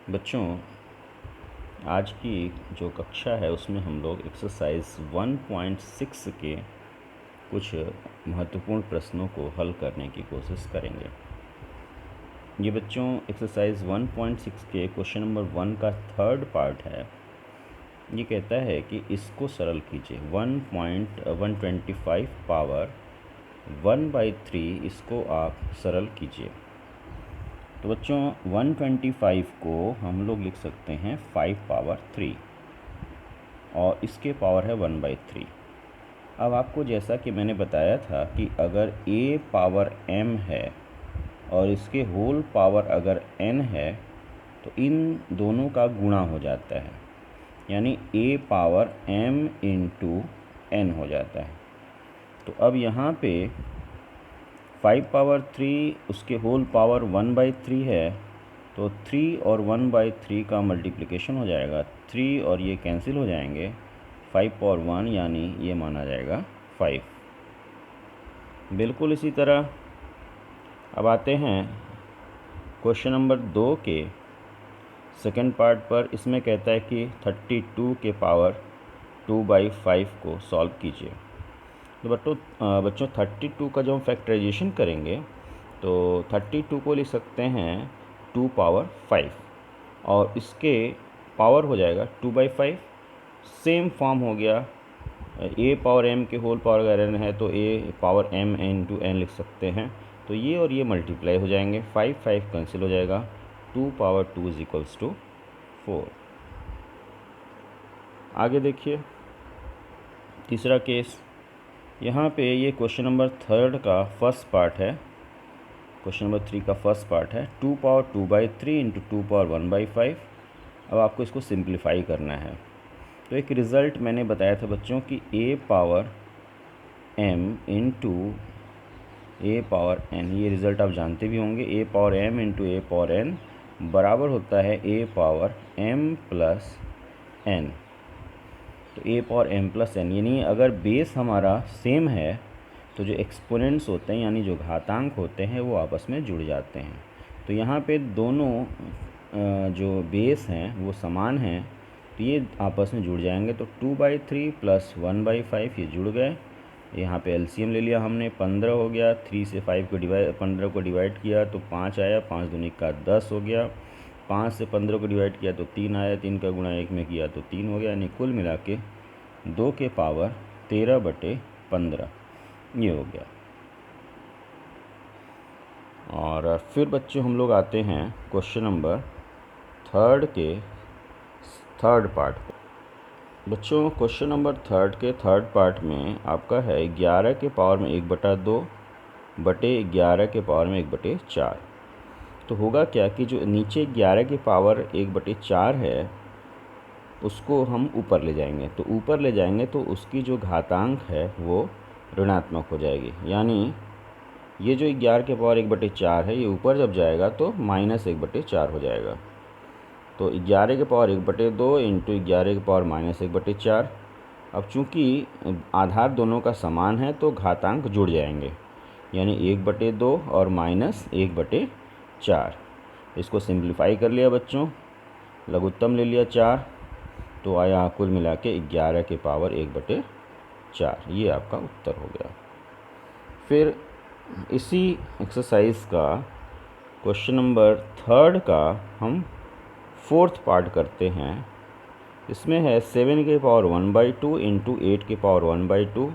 बच्चों, आज की जो कक्षा है उसमें हम लोग एक्सरसाइज 1.6 के कुछ महत्वपूर्ण प्रश्नों को हल करने की कोशिश करेंगे। ये बच्चों एक्सरसाइज 1.6 के क्वेश्चन नंबर 1 का थर्ड पार्ट है। ये कहता है कि इसको सरल कीजिए। 1.125 पावर 1/3 इसको आप सरल कीजिए। तो बच्चों 125 को हम लोग लिख सकते हैं 5 पावर 3 और इसके पावर है 1/3। अब आपको जैसा कि मैंने बताया था कि अगर a पावर m है और इसके होल पावर अगर n है तो इन दोनों का गुणा हो जाता है, यानी a power m into n हो जाता है। तो अब यहाँ पे 5 पावर 3 उसके होल पावर 1/3 है, तो 3 और 1/3 का मल्टीप्लिकेशन हो जाएगा। 3 और ये कैंसिल हो जाएंगे, 5 पावर 1 यानी ये माना जाएगा 5। बिल्कुल इसी तरह अब आते हैं क्वेश्चन नंबर 2 के सेकंड पार्ट पर। इसमें कहता है कि 32 के पावर 2/5 को सॉल्व कीजिए। तो बच्चों 32 का जब हम फैक्टराइजेशन करेंगे तो 32 को लिख सकते हैं 2 पावर 5 और इसके पावर हो जाएगा 2/5। सेम फॉर्म हो गया, a पावर m के होल पावर अगर n है तो a power m into n लिख सकते हैं। तो ये और ये मल्टीप्लाई हो जाएंगे, 5 कैंसिल हो जाएगा, 2 पावर 2 इज इक्वल्स टू 4। आगे देखिए तीसरा केस। यहाँ पे ये क्वेश्चन नंबर 3 का फर्स्ट पार्ट है, क्वेश्चन नंबर 3 का फर्स्ट पार्ट है 2 पावर 2/3 इंटू 2 पावर 1/5। अब आपको इसको सिंप्लीफाई करना है। तो एक रिज़ल्ट मैंने बताया था बच्चों कि a power m into a power n, ये रिज़ल्ट आप जानते भी होंगे। a power m into a power n बराबर होता है a power m plus n। तो a power m plus n, यानी अगर बेस हमारा सेम है तो जो एक्सपोनेंट्स होते हैं यानी जो घातांक होते हैं वो आपस में जुड़ जाते हैं। तो यहाँ पे दोनों जो बेस हैं वो समान हैं तो ये आपस में जुड़ जाएंगे। तो 2/3 प्लस 1/5 ये जुड़ गए। यहाँ पे एलसीएम ले लिया हमने, 15 हो गया। 3 से 15 को डिवाइड किया तो 5 आया, 5 दूनी का 10 हो गया। 5 से 15 को डिवाइड किया तो 3 आया, 3 का गुणा 1 में किया तो 3 हो गया, यानी कुल मिला के 2 के पावर 13/15 ये हो गया। और फिर बच्चों हम लोग आते हैं क्वेश्चन नंबर 3 के थर्ड पार्ट पे। बच्चों क्वेश्चन नंबर 3 के थर्ड पार्ट में आपका है 11 के पावर में 1/2 बटे 11 के पावर में 1/4। तो होगा क्या कि जो नीचे 11 के पावर 1/4 है उसको हम ऊपर ले जाएंगे। तो ऊपर ले जाएंगे तो उसकी जो घातांक है वो ऋणात्मक हो जाएगी, यानी ये जो 11 के पावर 1/4 है ये ऊपर जब जाएगा तो -1/4 हो जाएगा। तो 11 के पावर 1/2 इंटू 11 के पावर -1/4। अब चूंकि आधार दोनों का समान है तो घातांक जुड़ जाएंगे, यानी 1/2 और -1/4। इसको सिंप्लीफाई कर लिया बच्चों, लघुत्तम ले लिया 4, तो आया कुल मिला के 11 के पावर 1/4। ये आपका उत्तर हो गया। फिर इसी एक्सरसाइज का क्वेश्चन नंबर 3 का हम फोर्थ पार्ट करते हैं। इसमें है 7 के पावर 1/2 इंटू 8 के पावर 1/2।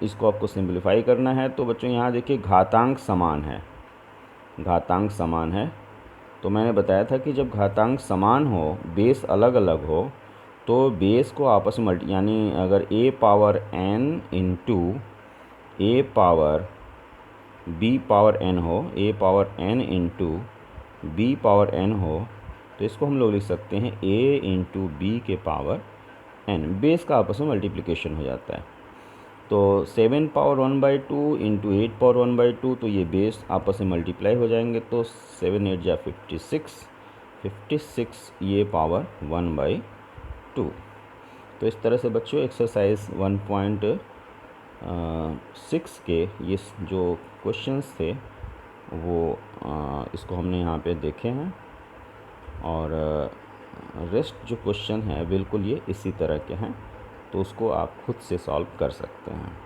इसको आपको सिंप्लीफाई करना है। तो बच्चों यहाँ देखिए घातांक समान है, घातांक समान है। तो मैंने बताया था कि जब घातांक समान हो, बेस अलग अलग हो, तो बेस को आपस में यानी अगर a power n into a power b power n हो, a power n into b power n हो, तो इसको हम लोग लिख सकते हैं a इंटू बी के पावर n। बेस का आपस में मल्टीप्लिकेशन हो जाता है। तो 7 पावर 1/2 इंटू 8 पावर 1/2, तो ये बेस आपस में मल्टीप्लाई हो जाएंगे। तो 7 8 जा 56 ये पावर 1/2। तो इस तरह से बच्चों एक्सरसाइज 1.6 के ये जो क्वेश्चंस थे वो इसको हमने यहाँ पे देखे हैं। और रेस्ट जो क्वेश्चन है बिल्कुल ये इसी तरह के हैं, तो उसको आप खुद से सॉल्व कर सकते हैं।